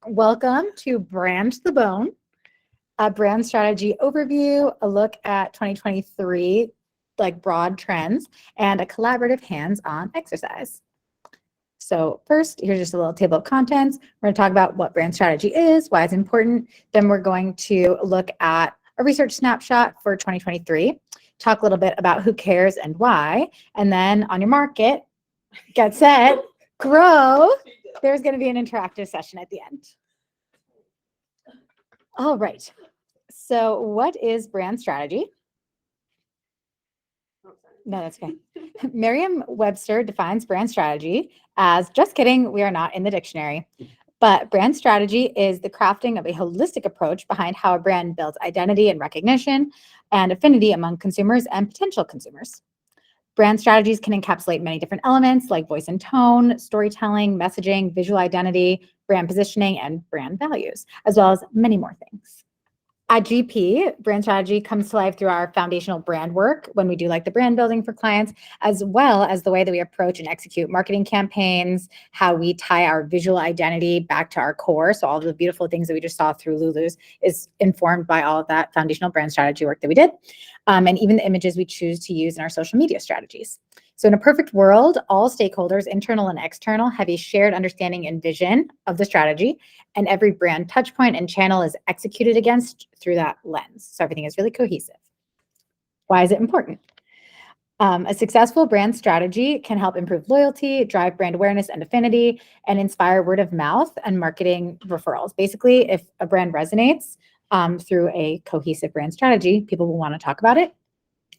Welcome to Brand to the Bone, a brand strategy overview, a look at 2023, like broad trends, and a collaborative hands-on exercise. So first, here's just a little table of contents. We're going to talk about what brand strategy is, why it's important. Then we're going to look at a research snapshot for 2023, talk a little bit about who cares and why, and then on your market, get set, grow. There's going to be an interactive session at the end. All right. So what is brand strategy? No, that's okay. Merriam-Webster defines brand strategy as, just kidding, we are not in the dictionary. But brand strategy is the crafting of a holistic approach behind how a brand builds identity and recognition and affinity among consumers and potential consumers. Brand strategies can encapsulate many different elements like voice and tone, storytelling, messaging, visual identity, brand positioning, and brand values, as well as many more things. At GP, brand strategy comes to life through our foundational brand work when we do like the brand building for clients, as well as the way that we approach and execute marketing campaigns, how we tie our visual identity back to our core. So all the beautiful things that we just saw through Lulu's is informed by all of that foundational brand strategy work that we did. And even the images we choose to use in our social media strategies. So in a perfect world, all stakeholders, internal and external, have a shared understanding and vision of the strategy, and every brand touchpoint and channel is executed against through that lens. So everything is really cohesive. Why is it important? A successful brand strategy can help improve loyalty, drive brand awareness and affinity, and inspire word of mouth and marketing referrals. Basically, if a brand resonates through a cohesive brand strategy, people will want to talk about it.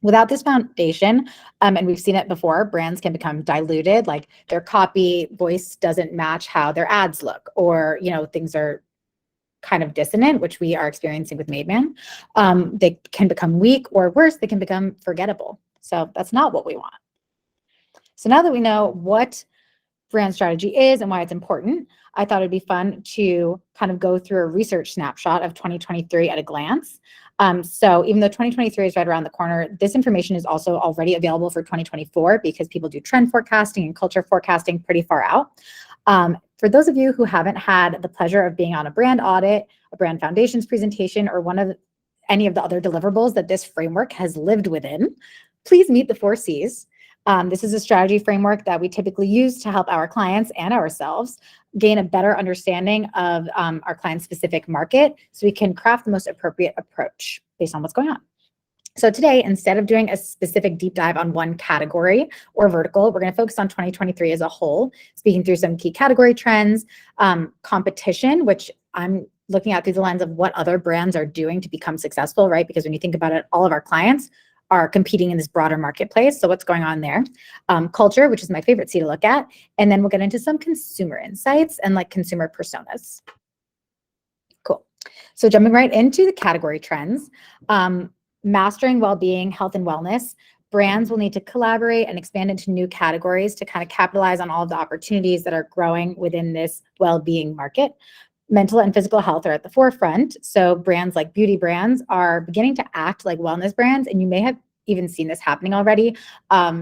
Without this foundation, and we've seen it before, brands can become diluted, like their copy voice doesn't match how their ads look, or things are kind of dissonant, which we are experiencing with Made Man. They can become weak, or worse, they can become forgettable. So that's not what we want. So now that we know what brand strategy is and why it's important, I thought it'd be fun to kind of go through a research snapshot of 2023 at a glance. So even though 2023 is right around the corner, this information is also already available for 2024 because people do trend forecasting and culture forecasting pretty far out. For those of you who haven't had the pleasure of being on a brand audit, a brand foundations presentation, or any of the other deliverables that this framework has lived within, please meet the 4 C's. This is a strategy framework that we typically use to help our clients and ourselves gain a better understanding of our client's specific market so we can craft the most appropriate approach based on what's going on. So today, instead of doing a specific deep dive on one category or vertical, we're going to focus on 2023 as a whole, speaking through some key category trends, competition, which I'm looking at through the lens of what other brands are doing to become successful, right? Because when you think about it, all of our clients are competing in this broader marketplace. So what's going on there? Culture, which is my favorite C to look at. And then we'll get into some consumer insights and like consumer personas. Cool. So jumping right into the category trends, mastering well-being, health and wellness. Brands will need to collaborate and expand into new categories to kind of capitalize on all of the opportunities that are growing within this well-being market. Mental and physical health are at the forefront. So brands like beauty brands are beginning to act like wellness brands. And you may have even seen this happening already.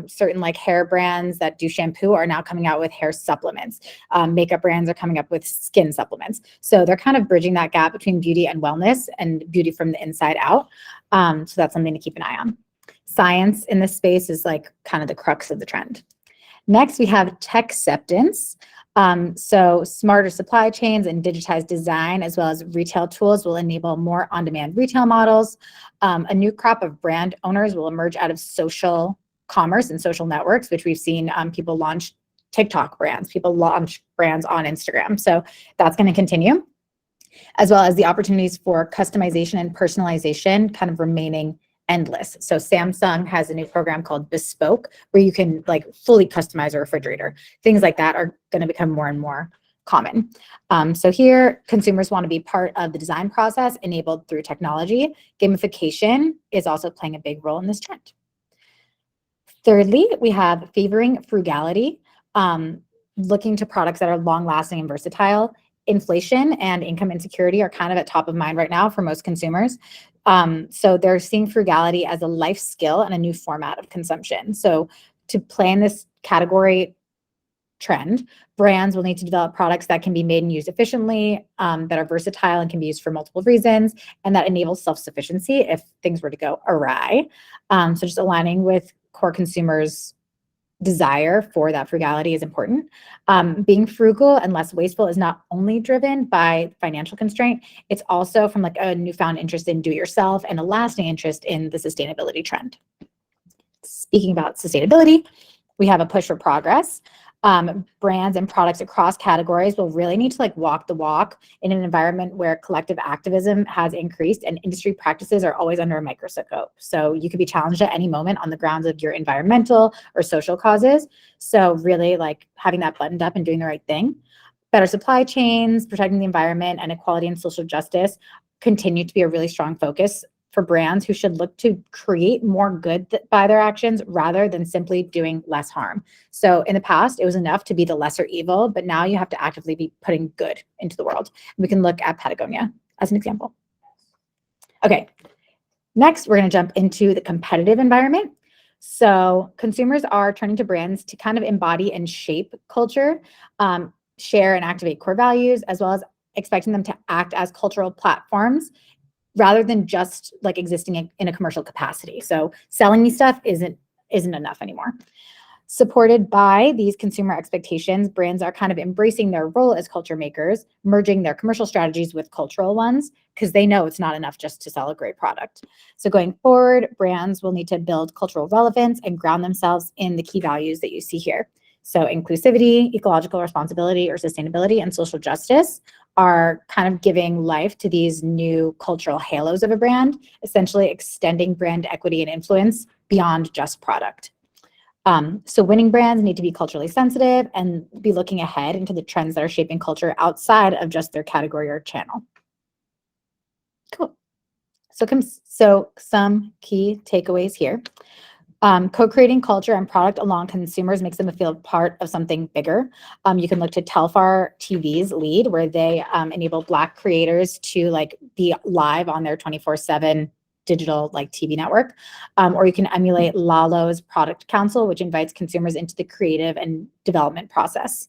Certain like hair brands that do shampoo are now coming out with hair supplements. Makeup brands are coming up with skin supplements. So they're kind of bridging that gap between beauty and wellness and beauty from the inside out. So that's something to keep an eye on. Science in this space is like kind of the crux of the trend. Next, we have tech acceptance. So smarter supply chains and digitized design, as well as retail tools, will enable more on-demand retail models. A new crop of brand owners will emerge out of social commerce and social networks, which we've seen people launch TikTok brands, people launch brands on Instagram. So that's going to continue, as well as the opportunities for customization and personalization kind of remaining endless. So Samsung has a new program called Bespoke, where you can like fully customize a refrigerator. Things like that are going to become more and more common. So here, consumers want to be part of the design process enabled through technology. Gamification is also playing a big role in this trend. Thirdly, we have favoring frugality, looking to products that are long-lasting and versatile. Inflation and income insecurity are kind of at top of mind right now for most consumers. So they're seeing frugality as a life skill and a new format of consumption. So to play in this category trend. Brands will need to develop products that can be made and used efficiently, that are versatile and can be used for multiple reasons, and that enable self-sufficiency if things were to go awry. So just aligning with core consumers' desire for that frugality is important. Being frugal and less wasteful is not only driven by financial constraint, it's also from like a newfound interest in do-it-yourself and a lasting interest in the sustainability trend. Speaking about sustainability, we have a push for progress. Brands and products across categories will really need to like walk the walk in an environment where collective activism has increased and industry practices are always under a microscope. So you could be challenged at any moment on the grounds of your environmental or social causes. So really like having that buttoned up and doing the right thing. Better supply chains, protecting the environment, and equality and social justice continue to be a really strong focus for brands who should look to create more good by their actions rather than simply doing less harm. So in the past, it was enough to be the lesser evil, but now you have to actively be putting good into the world. We can look at Patagonia as an example. Okay, next we're going to jump into the competitive environment. So consumers are turning to brands to kind of embody and shape culture, share and activate core values, as well as expecting them to act as cultural platforms rather than just like existing in a commercial capacity. So selling me stuff isn't enough anymore. Supported by these consumer expectations, brands are kind of embracing their role as culture makers, merging their commercial strategies with cultural ones, because they know it's not enough just to sell a great product. So going forward, brands will need to build cultural relevance and ground themselves in the key values that you see here. So inclusivity, ecological responsibility or sustainability, and social justice are kind of giving life to these new cultural halos of a brand, essentially extending brand equity and influence beyond just product. So winning brands need to be culturally sensitive and be looking ahead into the trends that are shaping culture outside of just their category or channel. Cool. So some key takeaways here. Co-creating culture and product along consumers makes them feel part of something bigger. You can look to Telfar TV's lead, where they enable Black creators to like be live on their 24/7 digital like TV network, or you can emulate Lalo's Product Council, which invites consumers into the creative and development process.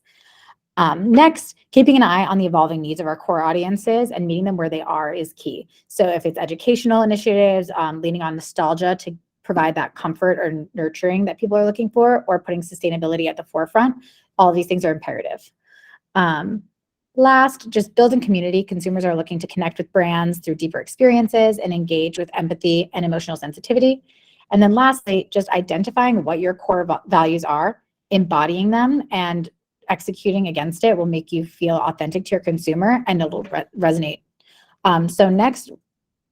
Next, keeping an eye on the evolving needs of our core audiences and meeting them where they are is key. So if it's educational initiatives, leaning on nostalgia to provide that comfort or nurturing that people are looking for, or putting sustainability at the forefront, all of these things are imperative. Last, just building community. Consumers are looking to connect with brands through deeper experiences and engage with empathy and emotional sensitivity. And then lastly, just identifying what your core values are, embodying them, and executing against it will make you feel authentic to your consumer and it'll resonate. So next,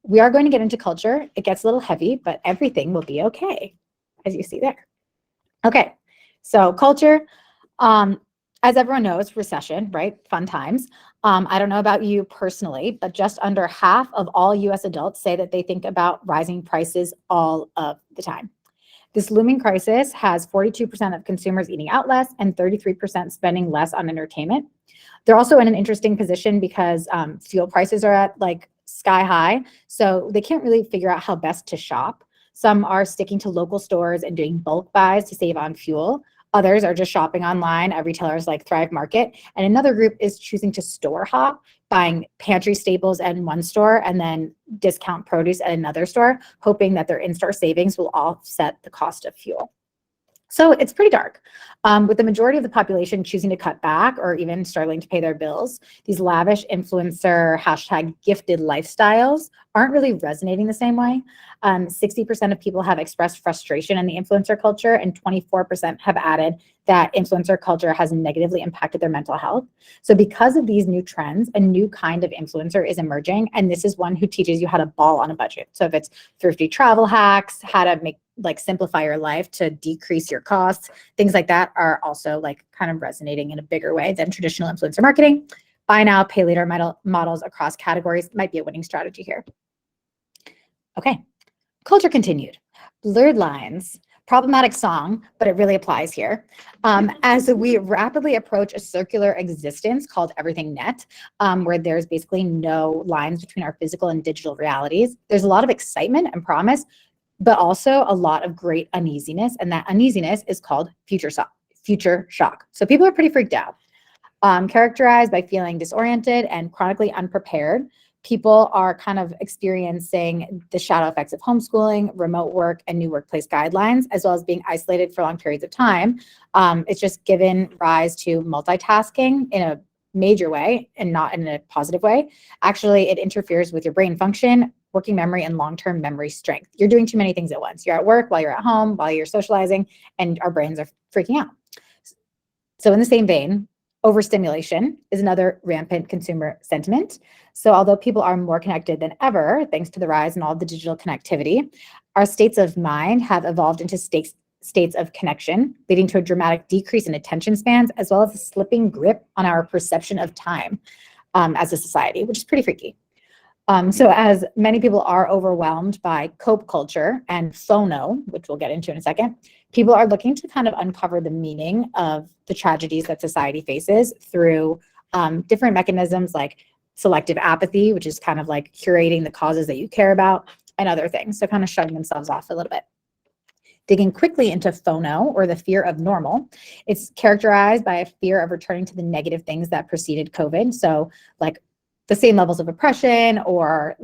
we are going to get into culture. It gets a little heavy, but everything will be okay, as you see there. Okay, so culture, as everyone knows, recession, right? Fun times. I don't know about you personally, but just under half of all US adults say that they think about rising prices all of the time. This looming crisis has 42% of consumers eating out less and 33% spending less on entertainment. They're also in an interesting position because fuel prices are at like sky high, so they can't really figure out how best to shop. Some are sticking to local stores and doing bulk buys to save on fuel. Others are just shopping online at retailers like Thrive Market. And another group is choosing to store hop, buying pantry staples at one store and then discount produce at another store, hoping that their in-store savings will offset the cost of fuel. So it's pretty dark. With the majority of the population choosing to cut back or even struggling to pay their bills, these lavish influencer #gifted lifestyles aren't really resonating the same way. 60% of people have expressed frustration in the influencer culture, and 24% have added that influencer culture has negatively impacted their mental health. So because of these new trends, a new kind of influencer is emerging, and this is one who teaches you how to ball on a budget. So if it's thrifty travel hacks, how to make like simplify your life to decrease your costs, things like that are also like kind of resonating in a bigger way than traditional influencer marketing. Buy now, pay later models across categories might be a winning strategy here. Okay, culture continued. Blurred lines, problematic song, but it really applies here. As we rapidly approach a circular existence called everything net, where there's basically no lines between our physical and digital realities, there's a lot of excitement and promise, but also a lot of great uneasiness, and that uneasiness is called future future shock. So people are pretty freaked out, characterized by feeling disoriented and chronically unprepared. People are kind of experiencing the shadow effects of homeschooling, remote work, and new workplace guidelines, as well as being isolated for long periods of time. It's just given rise to multitasking in a major way and not in a positive way. Actually, it interferes with your brain function, working memory, and long-term memory strength. You're doing too many things at once. You're at work, while you're at home, while you're socializing, and our brains are freaking out. So in the same vein, overstimulation is another rampant consumer sentiment. So although people are more connected than ever, thanks to the rise in all the digital connectivity, our states of mind have evolved into states of connection, leading to a dramatic decrease in attention spans, as well as a slipping grip on our perception of time as a society, which is pretty freaky. So as many people are overwhelmed by cope culture and FOMO, which we'll get into in a second, people are looking to kind of uncover the meaning of the tragedies that society faces through different mechanisms like selective apathy, which is kind of like curating the causes that you care about, and other things. So kind of shutting themselves off a little bit. Digging quickly into FOMO, or the fear of normal, it's characterized by a fear of returning to the negative things that preceded COVID. So like the same levels of oppression or,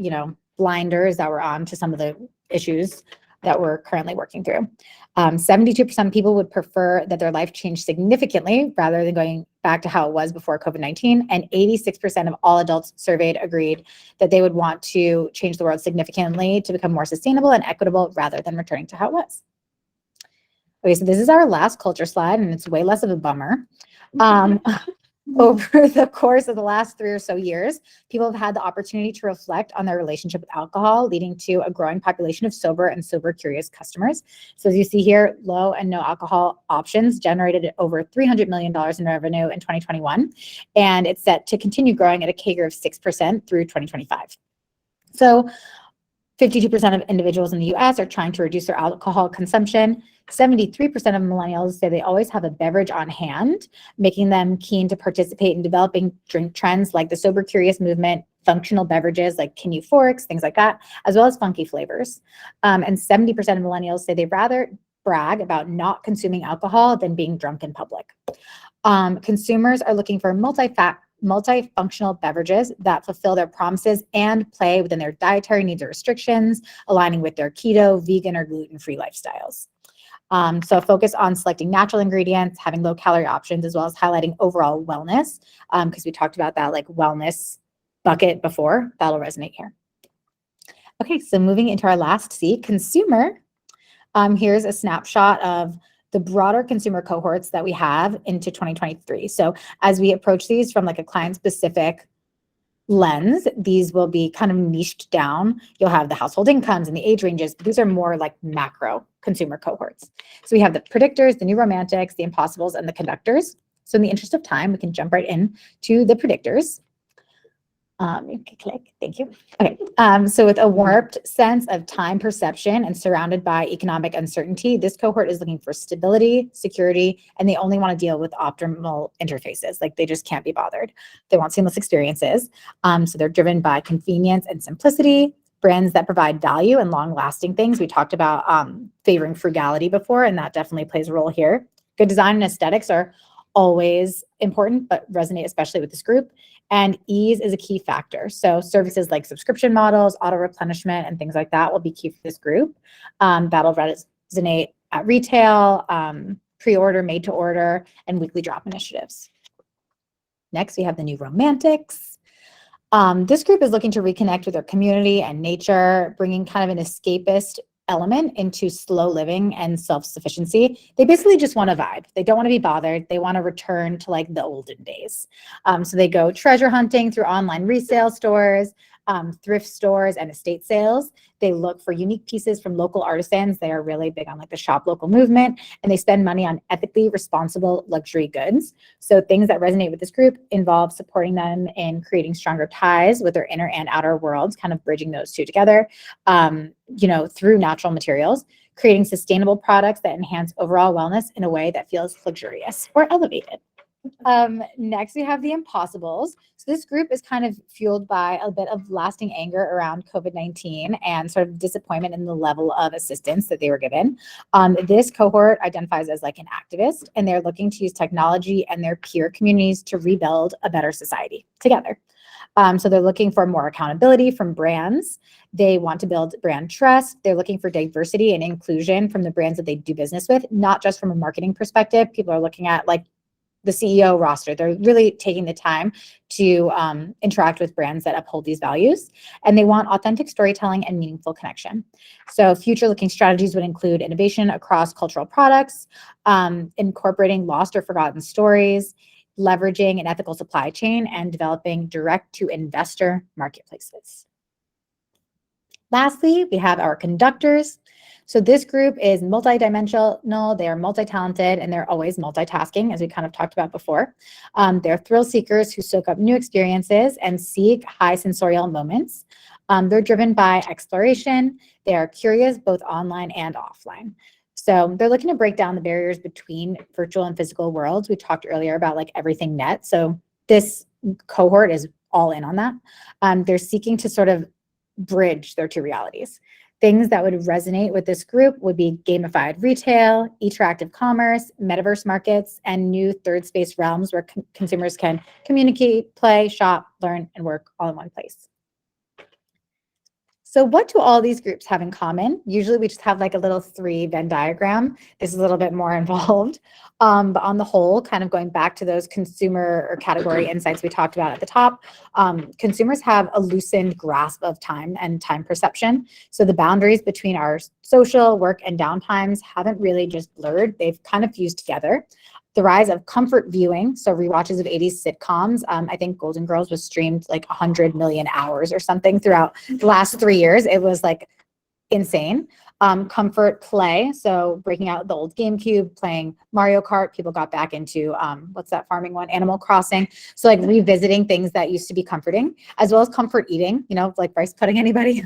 blinders that we're on to some of the issues that we're currently working through. 72% of people would prefer that their life change significantly rather than going back to how it was before COVID-19. And 86% of all adults surveyed agreed that they would want to change the world significantly to become more sustainable and equitable rather than returning to how it was. Okay, so this is our last culture slide, and it's way less of a bummer. Over the course of the last 3 or so years, people have had the opportunity to reflect on their relationship with alcohol, leading to a growing population of sober and sober-curious customers. So as you see here, low and no alcohol options generated over $300 million in revenue in 2021, and it's set to continue growing at a CAGR of 6% through 2025. So 52% of individuals in the US are trying to reduce their alcohol consumption. 73% of millennials say they always have a beverage on hand, making them keen to participate in developing drink trends like the sober curious movement, functional beverages like Can-U forks, things like that, as well as funky flavors. And 70% of millennials say they'd rather brag about not consuming alcohol than being drunk in public. Consumers are looking for multifunctional beverages that fulfill their promises and play within their dietary needs or restrictions, aligning with their keto, vegan, or gluten-free lifestyles. So a focus on selecting natural ingredients, having low-calorie options, as well as highlighting overall wellness, because we talked about that like wellness bucket before. That'll resonate here. Okay, so moving into our last C, consumer. Here's a snapshot of the broader consumer cohorts that we have into 2023. So as we approach these from like a client-specific lens, these will be kind of niched down. You'll have the household incomes and the age ranges, but these are more like macro consumer cohorts. So we have the predictors, the new romantics, the impossibles, and the conductors. So in the interest of time, we can jump right in to the predictors. You can click, thank you. Okay, so with a warped sense of time perception and surrounded by economic uncertainty, this cohort is looking for stability, security, and they only want to deal with optimal interfaces. Like they just can't be bothered. They want seamless experiences. So they're driven by convenience and simplicity, brands that provide value and long-lasting things. We talked about favoring frugality before, and that definitely plays a role here. Good design and aesthetics are always important, but resonate especially with this group. And ease is a key factor. So services like subscription models, auto replenishment, and things like that will be key for this group. That'll resonate at retail, pre-order, made to order, and weekly drop initiatives. Next, we have the new romantics. This group is looking to reconnect with their community and nature, bringing kind of an escapist element into slow living and self-sufficiency. They basically just want to vibe. They don't want to be bothered. They want to return to like the olden days. So they go treasure hunting through online resale stores, thrift stores, and estate sales. They look for unique pieces from local artisans. They are really big on like the shop local movement, and they spend money on ethically responsible luxury goods. So things that resonate with this group involve supporting them in creating stronger ties with their inner and outer worlds, kind of bridging those two together, through natural materials, creating sustainable products that enhance overall wellness in a way that feels luxurious or elevated. Next, we have the impossibles. So this group is kind of fueled by a bit of lasting anger around COVID-19 and sort of disappointment in the level of assistance that they were given. This cohort identifies as like an activist, and they're looking to use technology and their peer communities to rebuild a better society together. So they're looking for more accountability from brands. They want to build brand trust. They're looking for diversity and inclusion from the brands that they do business with, not just from a marketing perspective. People are looking at like the CEO roster. They're really taking the time to interact with brands that uphold these values. And they want authentic storytelling and meaningful connection. So future-looking strategies would include innovation across cultural products, incorporating lost or forgotten stories, leveraging an ethical supply chain, and developing direct-to-investor marketplaces. Lastly, we have our conductors. So this group is multidimensional, they are multi-talented, and they're always multitasking, as we kind of talked about before. They're thrill seekers who soak up new experiences and seek high sensorial moments. They're driven by exploration. They are curious both online and offline. So they're looking to break down the barriers between virtual and physical worlds. We talked earlier about like everything net. So this cohort is all in on that. They're seeking to sort of bridge their two realities. Things that would resonate with this group would be gamified retail, interactive commerce, metaverse markets, and new third space realms where consumers can communicate, play, shop, learn, and work all in one place. So what do all these groups have in common? Usually we just have like a little 3 Venn diagram. This is a little bit more involved. But on the whole, kind of going back to those consumer or category insights we talked about at the top, consumers have a loosened grasp of time and time perception. So the boundaries between our social, work, and downtimes haven't really just blurred. They've kind of fused together. The rise of comfort viewing, so rewatches of 80s sitcoms. I think Golden Girls was streamed like 100 million hours or something throughout the last 3 years. It was like insane. Comfort play, so breaking out the old GameCube, playing Mario Kart. People got back into, what's that farming one? Animal Crossing. So like revisiting things that used to be comforting, as well as comfort eating, you know, like rice pudding anybody.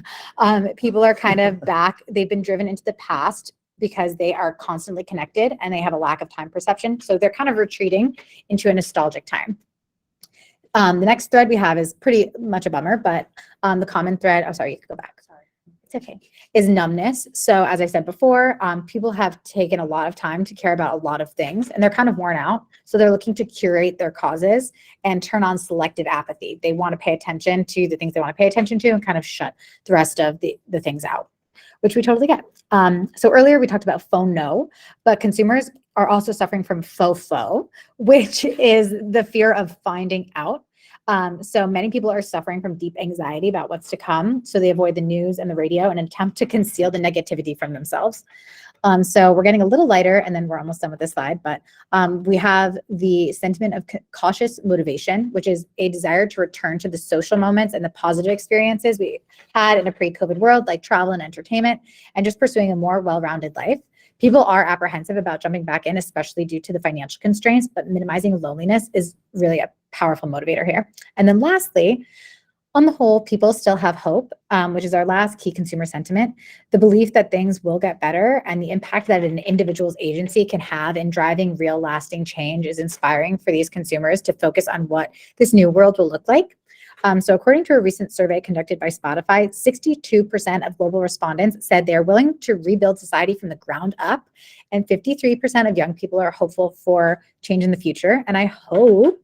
People are kind of back. They've been driven into the past because they are constantly connected and they have a lack of time perception. So they're kind of retreating into a nostalgic time. The next thread we have is pretty much a bummer, but the common thread, oh, sorry, you can go back. Sorry, it's okay, is numbness. So as I said before, people have taken a lot of time to care about a lot of things and they're kind of worn out. So they're looking to curate their causes and turn on selective apathy. They want to pay attention to the things they want to pay attention to and kind of shut the rest of the things out, which we totally get. So earlier we talked about FOMO, but consumers are also suffering from FOFO, which is the fear of finding out. So many people are suffering from deep anxiety about what's to come. So they avoid the news and the radio in an attempt to conceal the negativity from themselves. So we're getting a little lighter and then we're almost done with this slide, but we have the sentiment of cautious motivation, which is a desire to return to the social moments and the positive experiences we had in a pre-COVID world, like travel and entertainment, and just pursuing a more well-rounded life. People are apprehensive about jumping back in, especially due to the financial constraints, but minimizing loneliness is really a powerful motivator here. And then lastly, on the whole, people still have hope, which is our last key consumer sentiment. The belief that things will get better and the impact that an individual's agency can have in driving real lasting change is inspiring for these consumers to focus on what this new world will look like. So according to a recent survey conducted by Spotify, 62% of global respondents said they're willing to rebuild society from the ground up, and 53% of young people are hopeful for change in the future. And I hope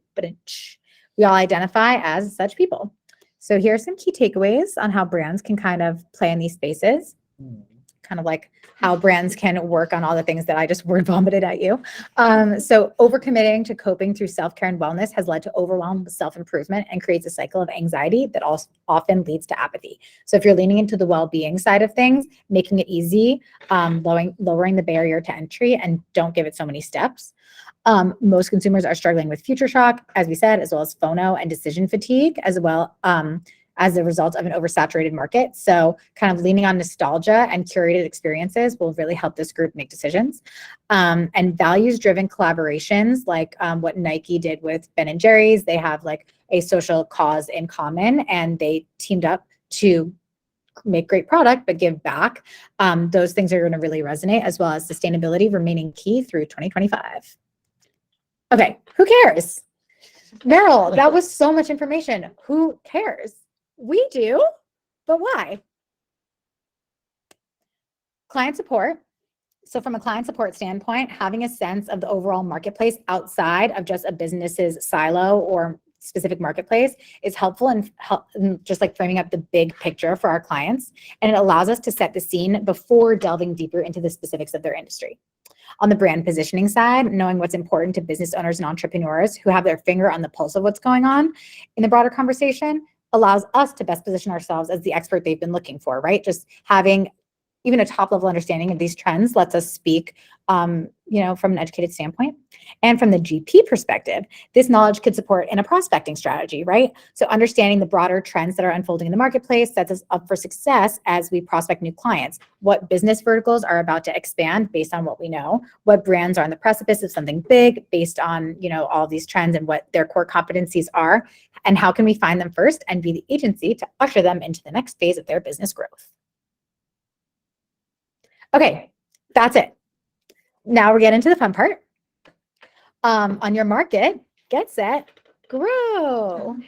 we all identify as such people. So here are some key takeaways on how brands can kind of play in these spaces, kind of like how brands can work on all the things that I just word vomited at you. So overcommitting to coping through self-care and wellness has led to overwhelm with self-improvement and creates a cycle of anxiety that also often leads to apathy. So if you're leaning into the well-being side of things, making it easy, lowering the barrier to entry, and don't give it so many steps. Most consumers are struggling with future shock, as we said, as well as FOMO and decision fatigue, as well as a result of an oversaturated market. So kind of leaning on nostalgia and curated experiences will really help this group make decisions. And values-driven collaborations, like what Nike did with Ben & Jerry's, they have like a social cause in common, and they teamed up to make great product, but give back. Those things are going to really resonate, as well as sustainability remaining key through 2025. Okay, who cares? Meryl, that was so much information. Who cares? We do, but why? Client support. So from a client support standpoint, having a sense of the overall marketplace outside of just a business's silo or specific marketplace is helpful in just like framing up the big picture for our clients. And it allows us to set the scene before delving deeper into the specifics of their industry. On the brand positioning side, knowing what's important to business owners and entrepreneurs who have their finger on the pulse of what's going on in the broader conversation allows us to best position ourselves as the expert they've been looking for, right? Just having even a top level understanding of these trends lets us speak, from an educated standpoint. And from the GP perspective, this knowledge could support in a prospecting strategy, right? So understanding the broader trends that are unfolding in the marketplace sets us up for success as we prospect new clients. What business verticals are about to expand based on what we know? What brands are on the precipice of something big based on, all these trends and what their core competencies are? And how can we find them first and be the agency to usher them into the next phase of their business growth? Okay, that's it. Now we're getting into the fun part. On your market, get set, grow.